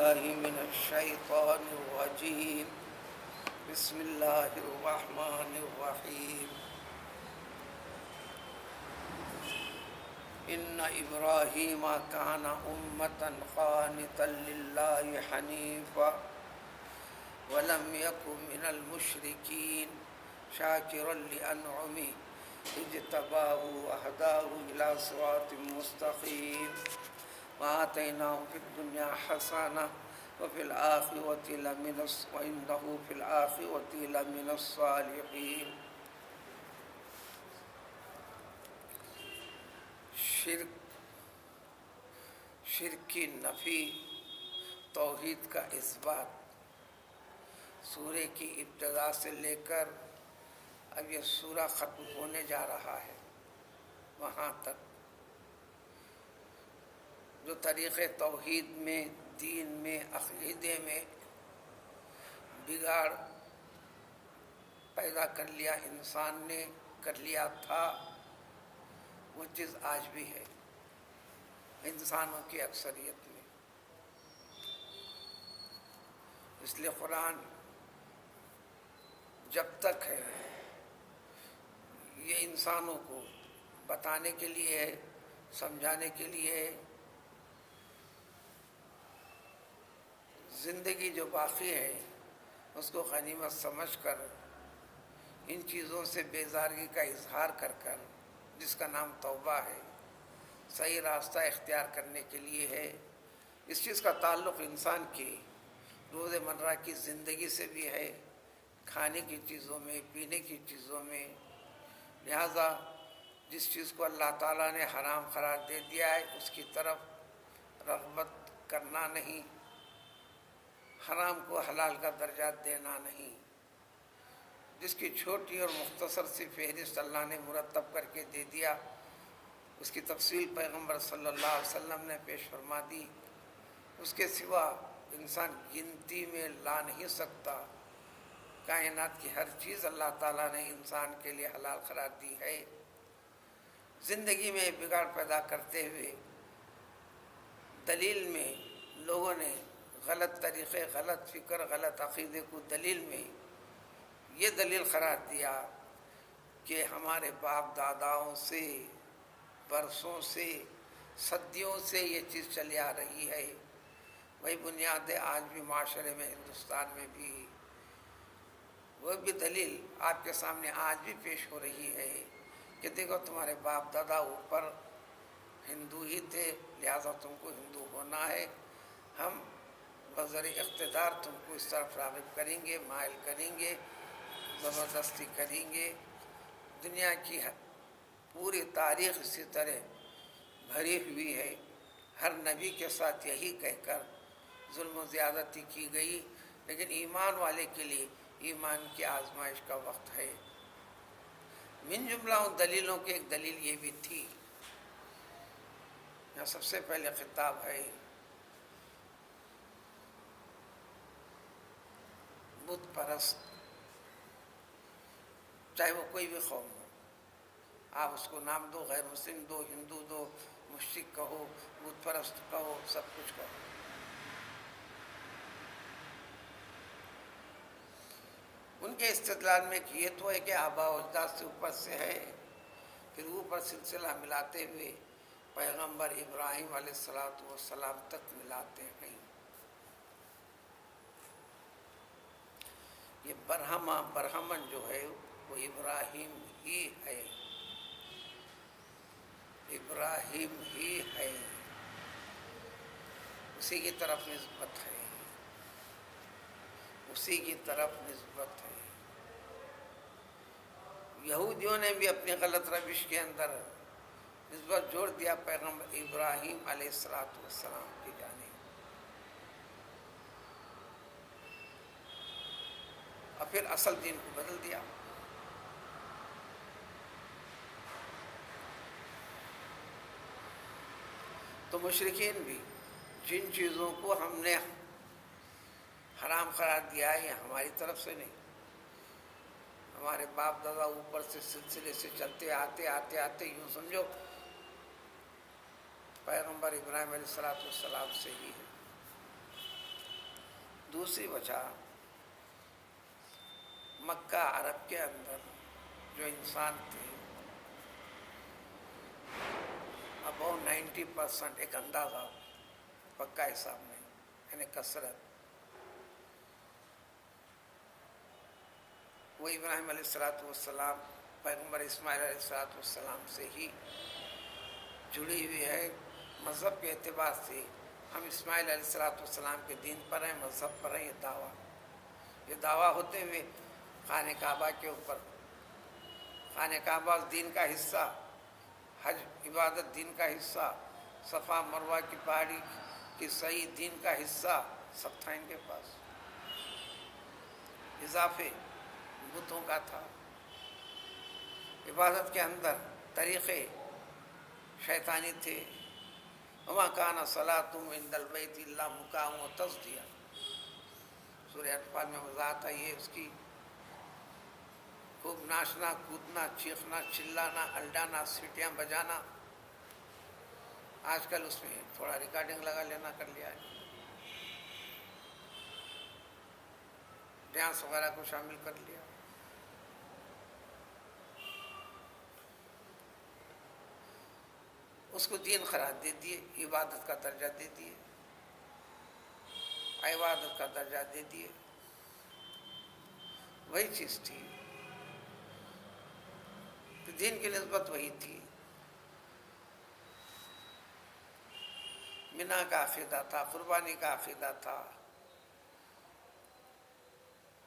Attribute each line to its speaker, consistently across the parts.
Speaker 1: بالله من الشيطان الرجيم بسم الله الرحمن الرحيم إن إبراهيم كان أمة قانتا لله حنيفا ولم يكن من المشركين شاكرا لأنعمه اجتباه وهداه إلى صراط مستقيم وآتيناه في الدنيا حسنة وفي الآخرة وإنه في الآخرة لمن الصالحين. شرک کی نفی، توحید کا اثبات، سورہ کی ابتدا سے لے کر اب یہ سورہ ختم ہونے جا رہا ہے وہاں تک جو طریقے توحید میں، دین میں، عقیدے میں بگاڑ پیدا کر لیا انسان نے، کر لیا تھا، وہ چیز آج بھی ہے انسانوں کی اکثریت میں. اس لیے قرآن جب تک ہے یہ انسانوں کو بتانے کے لیے ہے، سمجھانے کے لیے ہے. زندگی جو باقی ہے اس کو غنیمت سمجھ کر ان چیزوں سے بیزارگی کا اظہار کر کر، جس کا نام توبہ ہے، صحیح راستہ اختیار کرنے کے لیے ہے. اس چیز کا تعلق انسان کی روز مرہ کی زندگی سے بھی ہے، کھانے کی چیزوں میں، پینے کی چیزوں میں. لہذا جس چیز کو اللہ تعالیٰ نے حرام قرار دے دیا ہے اس کی طرف رغبت کرنا نہیں، حرام کو حلال کا درجہ دینا نہیں. جس کی چھوٹی اور مختصر سی فہرست اللہ نے مرتب کر کے دے دیا، اس کی تفصیل پیغمبر صلی اللہ علیہ وسلم نے پیش فرما دی. اس کے سوا انسان گنتی میں لا نہیں سکتا. کائنات کی ہر چیز اللہ تعالیٰ نے انسان کے لیے حلال قرار دی ہے. زندگی میں بگاڑ پیدا کرتے ہوئے دلیل میں لوگوں نے غلط طریقے، غلط فکر، غلط عقیدے کو دلیل میں یہ دلیل قرار دیا کہ ہمارے باپ داداؤں سے، برسوں سے، صدیوں سے یہ چیز چلی آ رہی ہے. وہی بنیادیں آج بھی معاشرے میں، ہندوستان میں بھی وہ بھی دلیل آپ کے سامنے آج بھی پیش ہو رہی ہے کہ دیکھو تمہارے باپ دادا اوپر ہندو ہی تھے، لہذا تم کو ہندو ہونا ہے. ہم بذریعہ اقتدار تم کو اس طرف راغب کریں گے، مائل کریں گے، زبردستی کریں گے. دنیا کی پوری تاریخ اسی طرح بھری ہوئی ہے. ہر نبی کے ساتھ یہی کہہ کر ظلم و زیادتی کی گئی. لیکن ایمان والے کے لیے ایمان کی آزمائش کا وقت ہے. من جملہ ان دلیلوں کی ایک دلیل یہ بھی تھی، یہاں سب سے پہلے خطاب ہے بت پرست، چاہے وہ کوئی بھی قوم ہو، آپ اس کو نام دو، غیر مسلم دو، ہندو دو، مشرک کہو، بت پرست کہو، سب کچھ کہو. ان کے استدلال میں یہ تو ہے کہ آباء و اجداد سے اوپر سے ہے، پھر اوپر سلسلہ ملاتے ہوئے پیغمبر ابراہیم علیہ السلام تک ملاتے ہیں. یہ برہمن جو ہے وہ ابراہیم ہی ہے، ابراہیم ہی ہے، اسی کی طرف نسبت ہے، اسی کی طرف نسبت ہے. یہودیوں نے بھی اپنی غلط روش کے اندر نسبت جوڑ دیا پیغمبر ابراہیم علیہ السلام کی جانب، اور پھر اصل دین کو بدل دیا. تو مشرکین بھی جن چیزوں کو ہم نے حرام قرار دیا ہے یہ ہماری طرف سے نہیں، ہمارے باپ دادا اوپر سے سلسلے سے چلتے آتے یوں سمجھو پیغمبر ابراہیم علیہ السلام سے ہی ہے. دوسری وجہ مکہ عرب کے اندر جو انسان تھے اباؤٹ 90% ایک اندازہ پکا حساب میں یعنی کثرت وہ ابراہیم علیہ السلام پیغمبر اسماعیل علیہ السلام سے ہی جڑی ہوئی ہے. مذہب کے اعتبار سے ہم اسماعیل علیہ السلام کے دین پر ہیں, مذہب پر ہیں. یہ دعویٰ ہوتے ہوئے خانہ کعبہ کے اوپر, خانہ کعبہ دین کا حصہ, حج عبادت دین کا حصہ, صفا مروہ کی پہاڑی کی صحیح دین کا حصہ, سب تھا ان کے پاس. اضافے بتوں کا تھا. عبادت کے اندر طریقے شیطانی تھے. وما کان صلاتهم عند البیت الا مکاء وتصدیہ, سورہ انفال میں وضاحت ہے. یہ اس کی خوب ناچنا, کودنا, چیخنا, چلانا, الڈانا, سیٹیاں بجانا. آج کل اس میں تھوڑا ریکارڈنگ لگا لینا کر لیا ہے, ڈانس وغیرہ کو شامل کر لیا. اس کو دین قرار دے دیے, عبادت کا درجہ دے دیے, عبادت کا درجہ دے دیے. وہی چیز تھی, تو دین کی نسبت وہی تھی. منا کا عقیدہ تھا, قربانی کا عقیدہ تھا.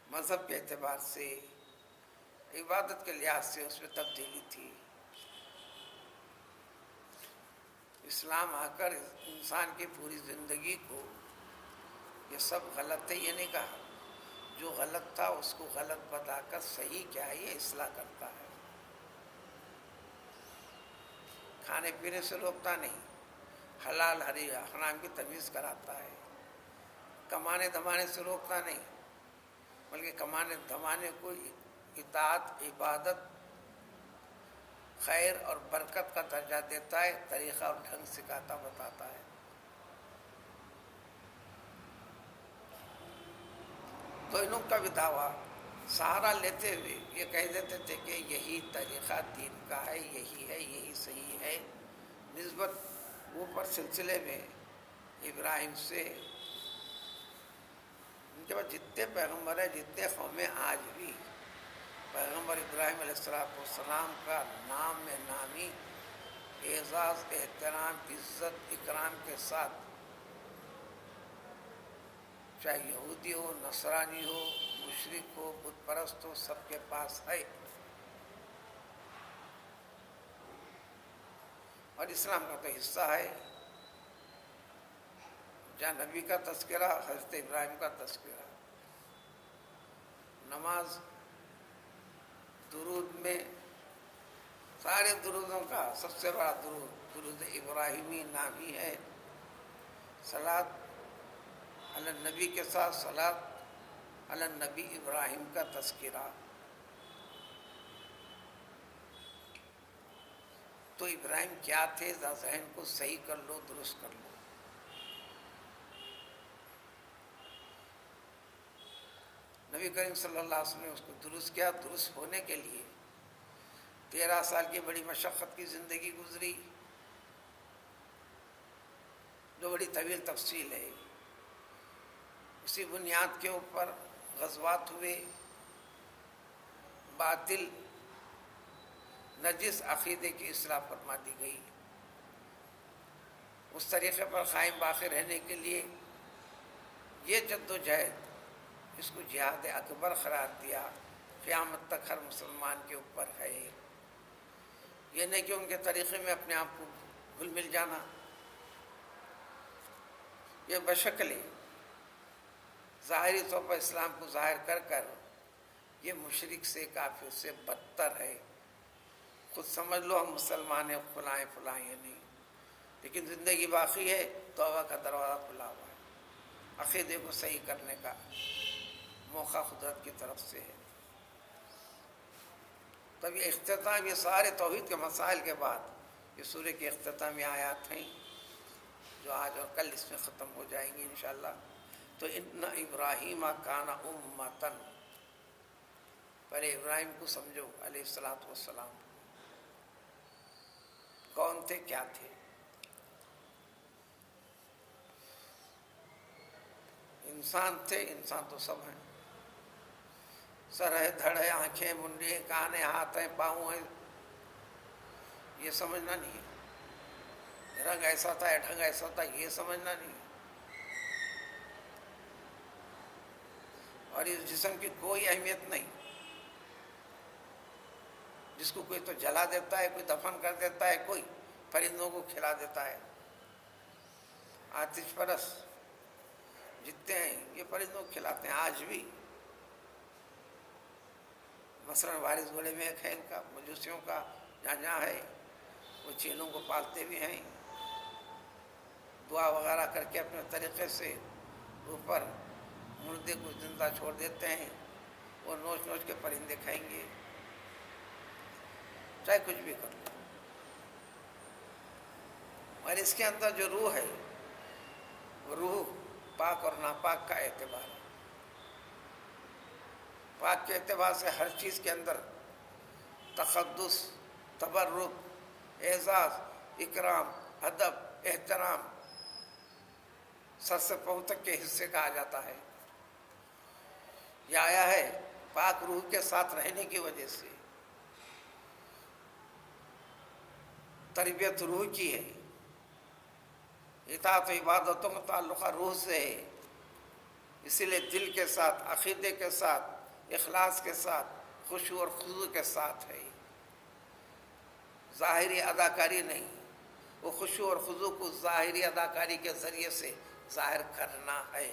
Speaker 1: مذہب کے اعتبار سے, عبادت کے لحاظ سے اس میں تبدیلی تھی. اسلام آ کر انسان کی پوری زندگی کو یہ سب غلط ہے یہ نہیں کہا. جو غلط تھا اس کو غلط بتا کر صحیح کیا ہے یہ اصلاح کرتا ہے. کھانے پینے سے روکتا نہیں, حلال حرام کی تمیز کراتا ہے. کمانے دھمانے سے روکتا نہیں, بلکہ کمانے دھمانے کو اطاعت, عبادت, خیر اور برکت کا درجہ دیتا ہے. طریقہ اور ڈھنگ سکھاتا, بتاتا ہے. تو انہوں کا بھی دعویٰ سہارا لیتے ہوئے یہ کہہ دیتے تھے کہ یہی طریقہ دین کا ہے, یہی ہے, یہی صحیح ہے. نسبت اوپر سلسلے میں ابراہیم سے, ان کے بعد جتنے پیغمبر ہیں, جتنے قومیں, آج بھی پیغمبر ابراہیم علیہ السلام کا نام میں نامی اعزاز, احترام, عزت, اکرام کے ساتھ, چاہے یہودی ہو, نصرانی ہو, مشرک ہو, بت پرست ہو, سب کے پاس ہے. اور اسلام کا تو حصہ ہے. جہاں نبی کا تذکرہ, حضرت ابراہیم کا تذکرہ. نماز, درود میں سارے درودوں کا سب سے بڑا درود ابراہیمی نام ہی ہے. صلاۃ علی النبی کے ساتھ صلاۃ علی النبی ابراہیم کا تذکرہ. تو ابراہیم کیا تھے, ذہن کو صحیح کر لو, درست کر لو. نبی کریم صلی اللہ علیہ وسلم نے اس کو درست کیا. درست ہونے کے لیے 13 سال کی بڑی مشقت کی زندگی گزری, جو بڑی طویل تفصیل ہے. اسی بنیاد کے اوپر غزوات ہوئے, باطل نجس عقیدے کی اصلاح فرما دی گئی. اس طریقے پر قائم باقی رہنے کے لیے یہ جد و جہد, اس کو جہاد اکبر قرار دیا. قیامت تک ہر مسلمان کے اوپر ہے. یہ نہیں کہ ان کے طریقے میں اپنے آپ کو گھل مل جانا. یہ بشکل ظاہری طور پر اسلام کو ظاہر کر کر یہ مشرک سے, کافر سے بدتر ہے. خود سمجھ لو ہم مسلمان ہیں, فلائیں فلائیں, یہ نہیں. لیکن زندگی باقی ہے, توبہ کا دروازہ کھلا ہوا ہے. عقیدے کو صحیح کرنے کا موقع قدرت کی طرف سے ہے. تب یہ اختتام, یہ سارے توحید کے مسائل کے بعد یہ سورہ کی اختتامی آیات ہیں جو آج اور کل اس میں ختم ہو جائیں گی انشاءاللہ. تو ان ابراہیم کان امتن، پہلے ابراہیم کو سمجھو علیہ الصلوۃ والسلام کون تھے، کیا تھے؟ انسان تھے، انسان تو سب ہیں، سر ہے، دھڑ ہے، آنکھیں، منڈی، کان ہیں، ہاتھ ہیں، پاؤں ہیں، یہ سمجھنا نہیں ہے۔ رنگ ایسا تھا، ڈھنگ ایسا تھا، یہ سمجھنا نہیں ہے۔ اور اس جسم کی کوئی اہمیت نہیں، جس کو کوئی تو جلا دیتا ہے، کوئی دفن کر دیتا ہے، کوئی پرندوں کو کھلا دیتا ہے۔ آتش پرس جتنے ہیں یہ پرندوں کو کھلاتے ہیں آج بھی۔ مثلاً وارث گولے میں ایک ہے ان کا، مجوسیوں کا جہاں جہاں ہے، وہ چیلوں کو پالتے بھی ہیں، دعا وغیرہ کر کے اپنے طریقے سے اوپر مردے کو زندہ چھوڑ دیتے ہیں، وہ نوچ نوچ کے پرندے کھائیں گے، چاہے کچھ بھی کر لو۔ اور اس کے اندر جو روح ہے، وہ روح پاک اور ناپاک کا اعتبار ہے۔ پاک کے اعتبار سے ہر چیز کے اندر تقدس، تبرک، اعزاز، اکرام، ادب، احترام، سر سے پاؤں تک کے حصے کہا جاتا ہے۔ یہ آیا ہے پاک روح کے ساتھ رہنے کی وجہ سے، تربیت روح کی ہے، اطاعت و عبادتوں کا تعلقہ روح سے ہے، اسی لیے دل کے ساتھ، عقیدے کے ساتھ، اخلاص کے ساتھ، خشوع اور خضوع کے ساتھ ہے، ظاہری اداکاری نہیں۔ وہ خشوع اور خضوع کو ظاہری اداکاری کے ذریعے سے ظاہر کرنا ہے۔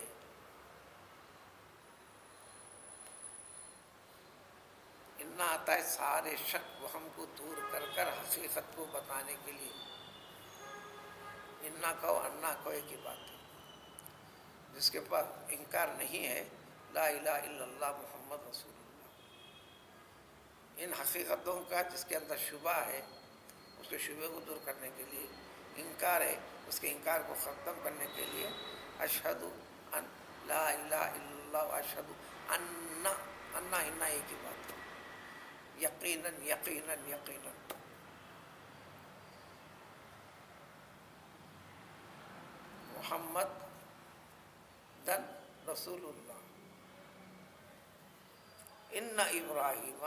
Speaker 1: انا آتا ہے سارے شک وہم کو دور کر کر حقیقت کو بتانے کے لیے۔ انا کہو انا کہو ایک ہی بات ہے۔ جس کے پاس انکار نہیں ہے، لا الہ الا اللہ محمد رسول اللہ، ان حقیقتوں کا جس کے اندر شبہ ہے، اس کے شبہ کو دور کرنے کے لیے، انکار ہے اس کے انکار کو ختم کرنے کے لیے، اشہد ان لا الہ الا اللہ اشہد انا انا ایک ہی بات ہے، یقیناً یقیناً یقیناً محمد دن رسول اللہ۔ ان ابراہیم،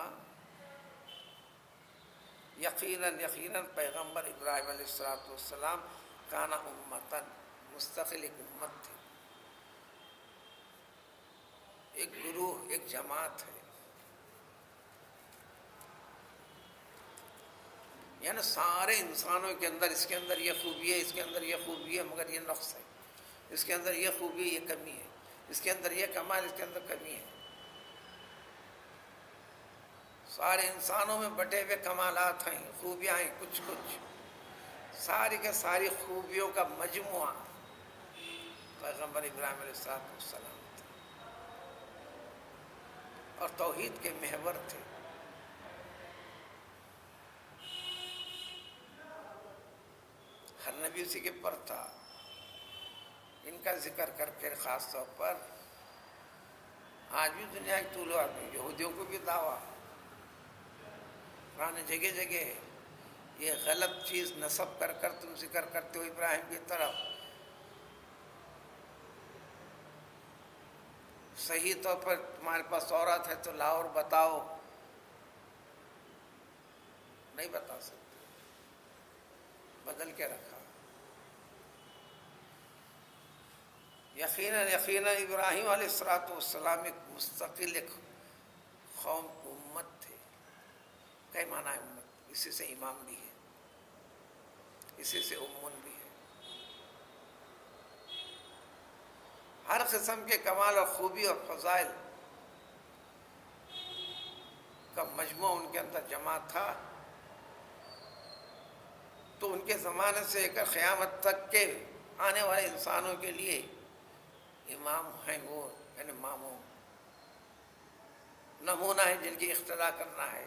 Speaker 1: یقیناً یقیناً پیغمبر ابراہیم علیہ السلام کانا امتن، مستقل ایک امت تھی، ایک گروہ، ایک جماعت ہے، یعنی سارے انسانوں کے اندر اس کے اندر یہ خوبی ہے، اس کے اندر یہ خوبی ہے، مگر یہ نقص ہے، اس کے اندر یہ خوبی ہے، یہ کمی ہے، اس کے اندر یہ کمال، اس کے اندر کمی ہے۔ سارے انسانوں میں بٹے ہوئے کمالات ہیں، خوبیاں ہیں، کچھ کچھ، ساری کے ساری خوبیوں کا مجموعہ پیغمبر ابراہیم علیہ السلام تھے، اور توحید کے محور تھے۔ ہر نبی اسی کے پر تھا۔ ان کا ذکر کر کے خاص طور پر آج بھی دنیا کے طول و عرض میں یہودیوں کو بھی دعویٰ، قرآن جگہ جگہ یہ غلط چیز نسب کر کر تم ذکر کرتے ہو ابراہیم کی طرف، صحیح طور پر تمہارے پاس تورات ہے تو لاؤ اور بتاؤ، نہیں بتا سکتے، بدل کے رکھا۔ یقیناً یقیناً ابراہیم علیہ السلام ایک مستقل ایک قوم امت تھے۔ کئی معنی ہے امت، اسی سے امام بھی ہے، اسی سے امن بھی ہے۔ ہر قسم کے کمال اور خوبی اور فضائل کا مجموعہ ان کے اندر جمع تھا، تو ان کے زمانے سے لے کر قیامت تک کے آنے والے انسانوں کے لیے امام ہیں، وہ یعنی ماموں، نمونہ ہے جن کی اقتداء کرنا ہے۔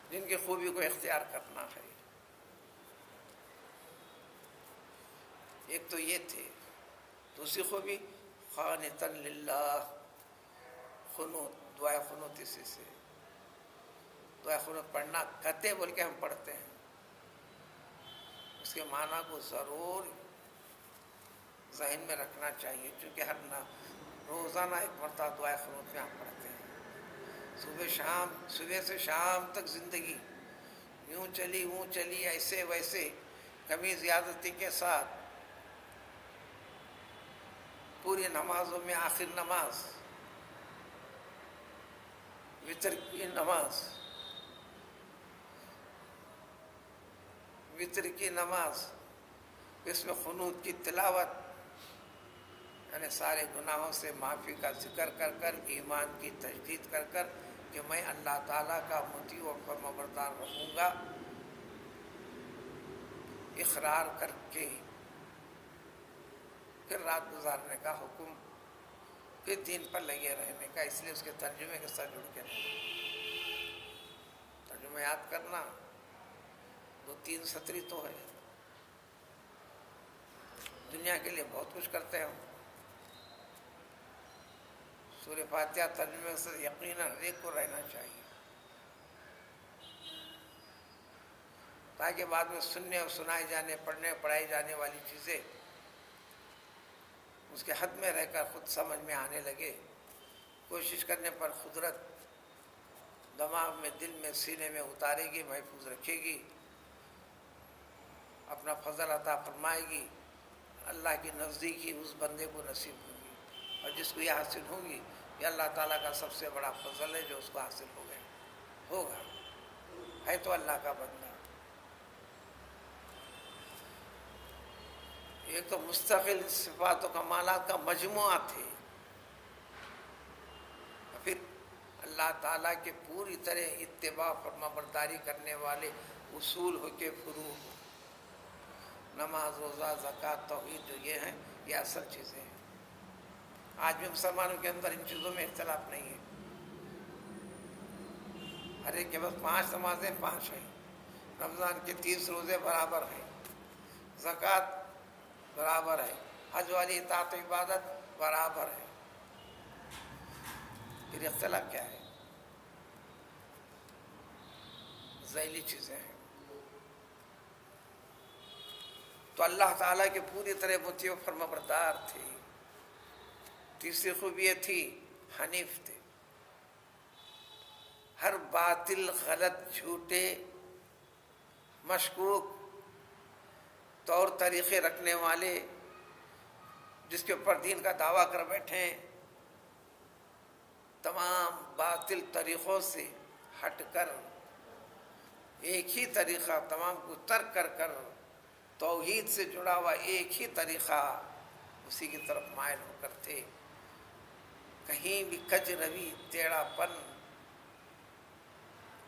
Speaker 1: جن کی خوبی کو اختیار کرنا ہے۔ ایک تو یہ تھے، دوسری خوبی قانتاً للہ، خنوت، دعائے خنوت، اسی سے دعائے خنوت پڑھنا کہتے بول کے ہم پڑھتے ہیں، اس کے معنی کو ضرور ذہن میں رکھنا چاہیے، چونکہ روزانہ ایک مرتبہ دعائے خنوت میں ہم پڑھتے ہیں۔ صبح سے شام تک زندگی یوں چلی ایسے ویسے کمی زیادتی کے ساتھ، پوری نمازوں میں آخر نماز وتر کی نماز، اس میں قنوت کی تلاوت، یعنی سارے گناہوں سے معافی کا ذکر کر کر، ایمان کی تجدید کر کر کہ میں اللہ تعالیٰ کا مطیع و فرمانبردار رہوں گا، اقرار کر کے پھر رات گزارنے کا حکم، پھر دین پر لگے رہنے کا۔ اس لیے اس کے ترجمے کے ساتھ جڑ کے ترجمہ یاد کرنا، 2-3 سطری تو ہے، دنیا کے لیے بہت کچھ کرتے ہیں۔ سورہ فاتحہ ترجمے سے یقیناً ہر ایک کو رہنا چاہیے، تاکہ بعد میں سننے اور سنائے جانے، پڑھنے اور پڑھائی جانے والی چیزیں اس کے حد میں رہ کر خود سمجھ میں آنے لگے۔ کوشش کرنے پر قدرت دماغ میں، دل میں، سینے میں اتارے گی، محفوظ رکھے گی، اپنا فضل عطا فرمائے گی۔ اللہ کی نزدیکی اس بندے کو نصیب ہوگی، اور جس کو یہ حاصل ہوگی، یہ اللہ تعالیٰ کا سب سے بڑا فضل ہے جو اس کو حاصل ہوگا، ہے تو اللہ کا بندہ۔ ایک تو مستقل صفات و کمالات کا مجموعہ تھے، پھر اللہ تعالیٰ کے پوری طرح اتباع فرما برداری کرنے والے اصول ہو کے فروع ہو، نماز، روزہ، زکوٰۃ، توحید، جو یہ ہیں یہ اصل چیزیں ہیں۔ آج بھی مسلمانوں کے اندر ان چیزوں میں اختلاف نہیں ہے، ہر ایک کے بس 5 نمازیں 5 ہیں، رمضان کے 30 روزے برابر ہیں، زکوٰۃ برابر ہے، حج والی اطاعت و عبادت برابر ہے، پھر اختلاف کیا ہے؟ ذیلی چیزیں ہیں۔ تو اللہ تعالیٰ کے پوری طرح مطیع و فرما بردار تھے۔ تیسری خوبی یہ تھی حنیف تھے، ہر باطل، غلط، جھوٹے، مشکوک طور طریقے رکھنے والے، جس کے اوپر دین کا دعویٰ کر بیٹھے، تمام باطل طریقوں سے ہٹ کر ایک ہی طریقہ، تمام کو ترک کر کر توحید سے جڑا ہوا ایک ہی طریقہ، اسی کی طرف مائل ہو کر تھے۔ کہیں بھی کج روی، ٹیڑھا پن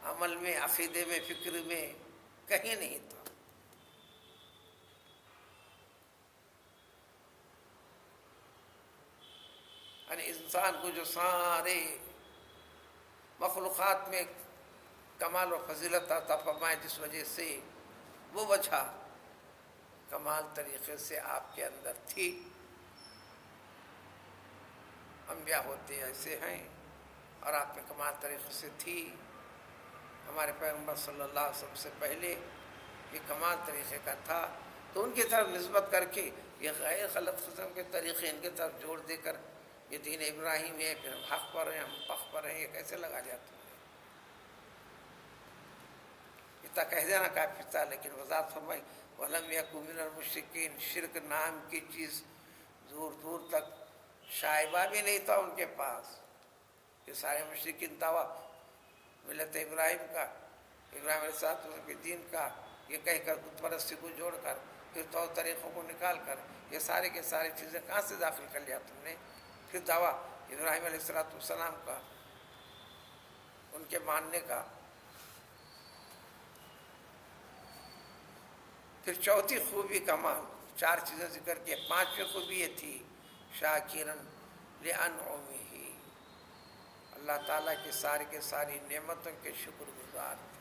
Speaker 1: عمل میں، عقیدے میں، فکر میں کہیں نہیں تھا۔ یعنی انسان کو جو سارے مخلوقات میں کمال و فضیلت عطا فرمائے، جس وجہ سے وہ وجہ کمال طریقے سے آپ کے اندر تھی۔ انبیاء ہوتے ایسے ہیں اور آپ میں کمال طریقے سے تھی۔ ہمارے پیغمبر صلی اللہ علیہ وسلم سے پہلے یہ کمال طریقے کا تھا، تو ان کی طرف نسبت کر کے یہ غیر غلط قسم کے طریقے ان کی طرف جوڑ دے کر یہ دین ابراہیم ہے، پھر ہم حق پر ہیں، ہم پخ پر ہیں، یہ کیسے لگا جاتا ہے؟ اتنا کہہ دینا کافی تھا، لیکن وضاحت فرمائی وَلَمْ يَكُنْ مِنَ الْمُشْرِكِينَ، شرک نام کی چیز دور دور تک شائبہ بھی نہیں تھا ان کے پاس۔ یہ سارے مشرکین دعویٰ ملت ابراہیم کا، ابراہیم علیہ السلام کے دین کا، یہ کہہ کر بت پرستی کو جوڑ کر، پھر طور طریقوں کو نکال کر یہ سارے کے سارے چیزیں کہاں سے داخل کر لیا تم نے؟ پھر دعویٰ ابراہیم علیہ السلام کا، ان کے ماننے کا۔ پھر چوتھی خوبی کمال، 4 چیزیں ذکر کی، 5ویں خوبی یہ تھی شاکرا لانعمہ، اللہ تعالیٰ کی ساری کے ساری نعمتوں کے شکر گزار تھے،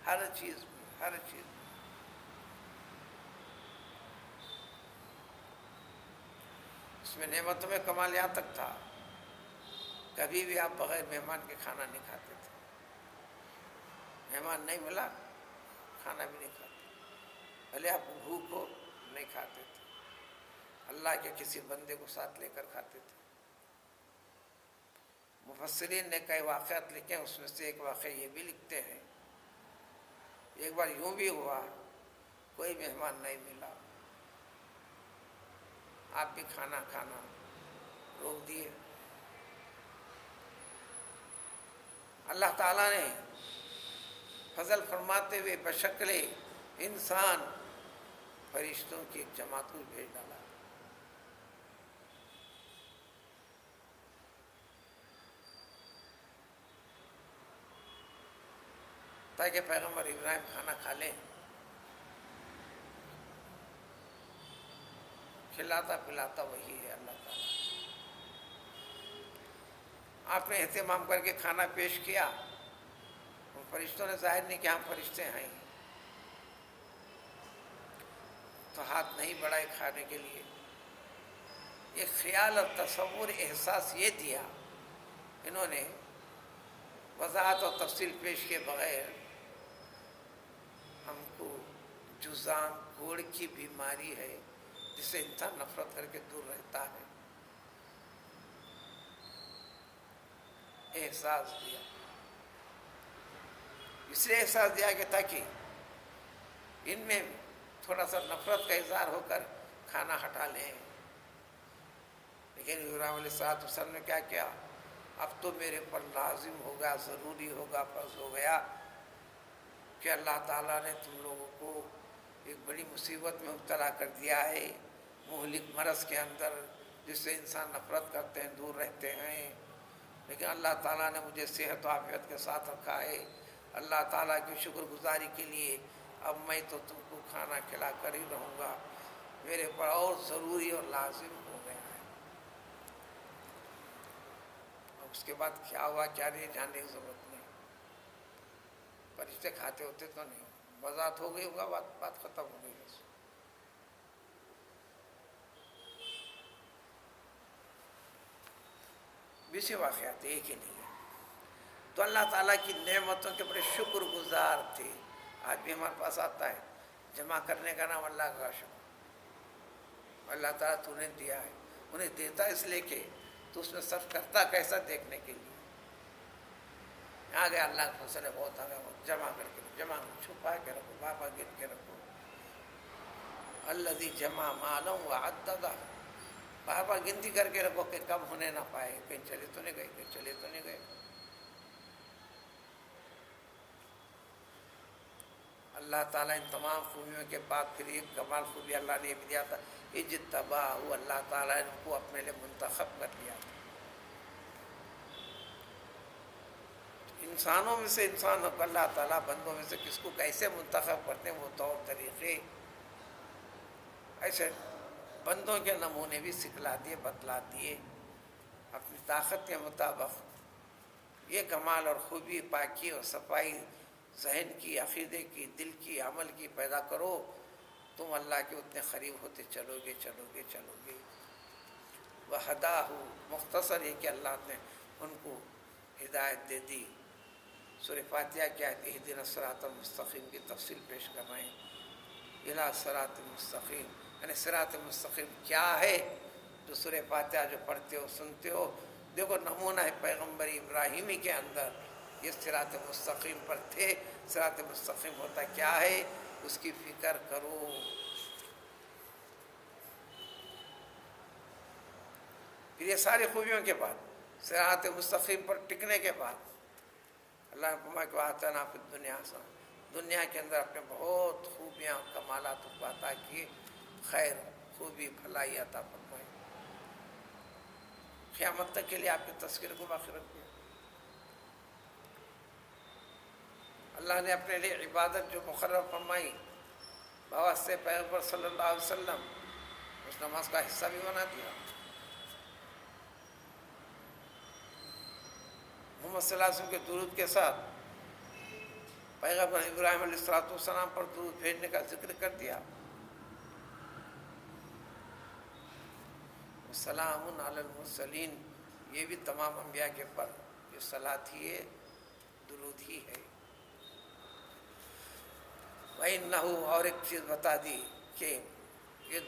Speaker 1: ہر چیز میں، ہر چیز میں۔ اس میں نعمتوں میں کمال یہاں تک تھا، کبھی بھی آپ بغیر مہمان کے کھانا نہیں کھاتے تھے، مہمان نہیں ملا کھانا بھی نہیں کھاتے، بھلے آپ کو بھوک ہو نہیں کھاتے تھے، اللہ کے کسی بندے کو ساتھ لے کر کھاتے تھے۔ مفسرین نے کئی واقعات لکھے ہیں، اس میں سے ایک واقعہ یہ بھی لکھتے ہیں، ایک بار یوں بھی ہوا کوئی مہمان نہیں ملا، آپ بھی کھانا کھانا روک دیے، اللہ تعالیٰ نے فضل فرماتے ہوئے بشکل انسان فرشتوں کی ایک جماعت کو بھیج ڈالا، تاکہ پیغمبر ابراہیم کھانا کھا لیں۔ کھلاتا پلاتا وہی ہے اللہ تعالیٰ۔ آپ نے اہتمام کر کے کھانا پیش کیا، ان فرشتوں نے ظاہر نہیں کہ ہم فرشتے ہیں، تو ہاتھ نہیں بڑھائے کھانے کے لیے، ایک خیال اور تصور احساس یہ دیا، انہوں نے وضاحت اور تفصیل پیش کے بغیر ہم کو جذام گھوڑ کی بیماری ہے جس سے انسان نفرت کر کے دور رہتا ہے، احساس دیا، اس لیے احساس دیا کہ تاکہ ان میں تھوڑا سا نفرت کا اظہار ہو کر کھانا ہٹا لیں، لیکن ابراہیم علیہ السلام نے کیا کیا، اب تو میرے پر لازم ہوگا، ضروری ہوگا، فرض ہو گیا کہ اللہ تعالیٰ نے تم لوگوں کو ایک بڑی مصیبت میں مبتلا کر دیا ہے، مہلک مرض کے اندر، جس سے انسان نفرت کرتے ہیں، دور رہتے ہیں، لیکن اللہ تعالیٰ نے مجھے صحت و عافیت کے ساتھ رکھا ہے، اللہ تعالیٰ کی شکر گزاری کے لیے اب میں تو تم کو کھانا کھلا کر ہی رہوں گا، میرے پر اور ضروری اور لازم ہو گیا ہے۔ اب اس کے بعد کیا ہوا کیا نہیں جاننے کی ضرورت نہیں، فرشتے کھاتے ہوتے تو نہیں، وضاحت ہو گئی ہوگا، بات ختم ہو گئی بس۔ بیسے واقعات ایک ہی نہیں ہے، تو اللہ تعالیٰ کی نعمتوں کے بڑے شکر گزار تھے۔ آج بھی ہمارے پاس آتا ہے، جمع کرنے کا نام اللہ کا شکر، اللہ تعالیٰ تو نے دیا ہے، انہیں دیتا اس لیے کہ تو اس میں صرف کرتا کیسا دیکھنے کے لیے، آ گیا اللہ کا فضل ہے بہت، آ گیا جمع کر کے، جمع چھپا کے رکھو، بابا گن کے رکھو، الذی جمع مالا وعددہ، بابا گنتی کر کے رکھو کہ کم ہونے نہ پائے، کہیں چلے تو نہیں گئے، کہیں چلے تو نہیں گئے۔ اللہ تعالیٰ ان تمام خوبیوں کے بعد پھر ایک کمال خوبی اللہ نے بھی دیا تھا، اجتباہ، اللہ تعالیٰ نے ان کو اپنے لیے منتخب کر لیا تھا۔ انسانوں میں سے انسان کو اللہ تعالیٰ بندوں میں سے کس کو کیسے منتخب کرتے ہیں، وہ طور طریقے ایسے بندوں کے نمونے بھی سکھلا دیے، بتلا دیے، اپنی طاقت کے مطابق یہ کمال اور خوبی، پاکی اور صفائی ذہن کی، عقیدے کی، دل کی، عمل کی پیدا کرو، تم اللہ کے اتنے قریب ہوتے چلو گے چلو گے چلو گے۔ وَہَدَاهُ، مختصر یہ کہ اللہ نے ان کو ہدایت دے دی۔ سورہ فاتحہ کی آیت اہدنا الصراط المستقیم کی تفصیل پیش کر رہے ہیں، الی صراط المستقیم، یعنی صراط مستقیم کیا ہے جو سورہ فاتحہ جو پڑھتے ہو سنتے ہو، دیکھو نمونہ ہے پیغمبر ابراہیمی کے اندر، یہ صراط مستقیم پر تھے، صراط مستقیم ہوتا کیا ہے اس کی فکر کرو۔ پھر یہ ساری خوبیوں کے بعد، صراط مستقیم پر ٹکنے کے بعد اللہ نے فرمایا کہ آتینا فی الدنیا حسنہ، دنیا کے اندر اپنے بہت خوبیاں کمالات کو عطا کیے، خیر خوبی بھلائی عطا فرمائی، قیامت تک کے لیے آپ کے تذکرے کو باقی رکھ دیا۔ اللہ نے اپنے لیے عبادت جو مقرر فرمائی بواسطے پیغمبر صلی اللہ علیہ وسلم، اس نماز کا حصہ بھی بنا دیا۔ محمد صلی اللہ علیہ وسلم کے درود کے ساتھ پیغمبر ابراہیم علیہ السلام پر درود بھیجنے کا ذکر کر دیا۔ سلام علی المرسلین، یہ بھی تمام انبیاء کے پر یہ صلاۃ ہی ہے، درود ہی ہے۔ وَإِنَّهُ، اور ایک چیز بتا دی کہ یہ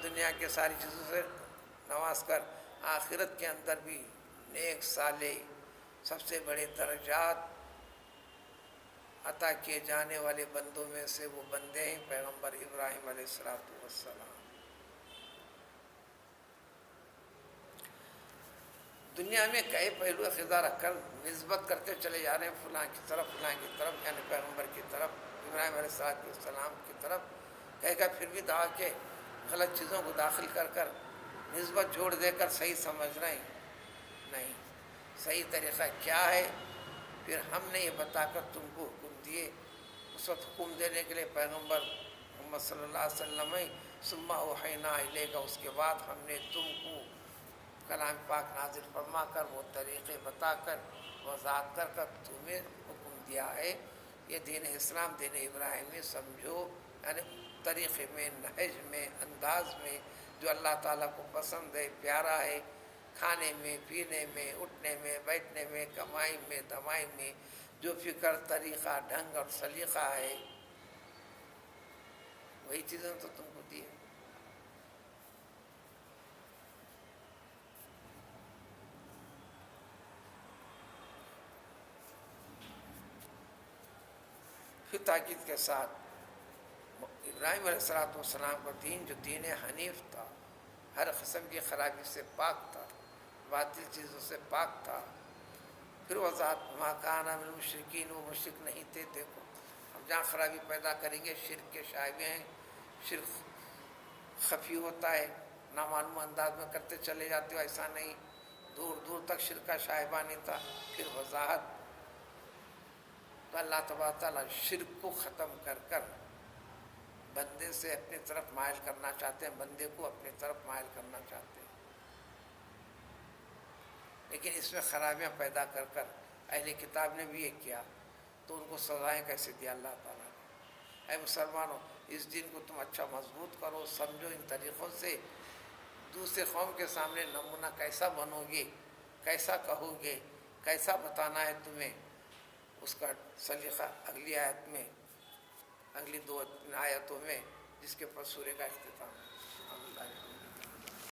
Speaker 1: دنیا کے ساری چیزوں سے نواز کر آخرت کے اندر بھی نیک صالح سب سے بڑے درجات عطا کیے جانے والے بندوں میں سے وہ بندے ہیں پیغمبر ابراہیم علیہ السلام۔ دنیا میں کئی پہلو خدا رکھ کر نسبت کرتے چلے جا رہے ہیں فلاں کی طرف یعنی پیغمبر کی طرف، ابراہیم علیہ السلام کی طرف، کہہ پھر بھی دعا کے غلط چیزوں کو داخل کر نسبت جوڑ دے کر صحیح سمجھ رہے ہیں۔ نہیں، صحیح طریقہ کیا ہے؟ پھر ہم نے یہ بتا کر تم کو حکم دیے، اس وقت حکم دینے کے لیے پیغمبر محمد صلی اللہ علیہ وسلم ثم اوحینا الیک، اس کے بعد ہم نے تم کو کلام پاک نازل فرما کر وہ طریقے بتا کر وضاحت کر تمہیں حکم دیا ہے۔ یہ دین اسلام دین ابراہیمی سمجھو، یعنی طریقے میں، نہج میں، انداز میں جو اللہ تعالیٰ کو پسند ہے، پیارا ہے، کھانے میں، پینے میں، اٹھنے میں، بیٹھنے میں، کمائی میں، دمائی میں، جو فکر، طریقہ، ڈھنگ اور سلیقہ ہے، وہی چیزیں تو تم کو دی ہے۔ پھر تاکید کے ساتھ ابراہیم علیہ السلام کا دین جو دین حنیف تھا، ہر قسم کی خرابی سے پاک تھا، باطل چیزوں سے پاک تھا۔ پھر وضاحت ما کان من المشرکین، وہ مشرک نہیں تھے۔ دیکھو ہم جہاں خرابی پیدا کریں گے شرک کے شائبے ہیں، شرک خفی ہوتا ہے، نامعلوم انداز میں کرتے چلے جاتے ہو، ایسا نہیں، دور دور تک شرک کا شائبہ نہیں تھا۔ پھر وضاحت تو اللہ تبارک تعالیٰ شرک کو ختم کر بندے سے اپنی طرف مائل کرنا چاہتے ہیں، بندے کو اپنی طرف مائل کرنا چاہتے ہیں، لیکن اس میں خرابیاں پیدا کر اہل کتاب نے بھی یہ کیا تو ان کو سزائیں کیسے دیا اللہ تعالیٰ نے۔ اے مسلمانوں، اس دین کو تم اچھا مضبوط کرو، سمجھو، ان طریقوں سے دوسرے قوم کے سامنے نمونہ کیسا بنو گے، کیسا کہو گے، کیسا بتانا ہے تمہیں، اس کا سلیقہ اگلی آیت میں، اگلی 2 آیتوں میں، جس کے پر سورہ کا اختتام ہے۔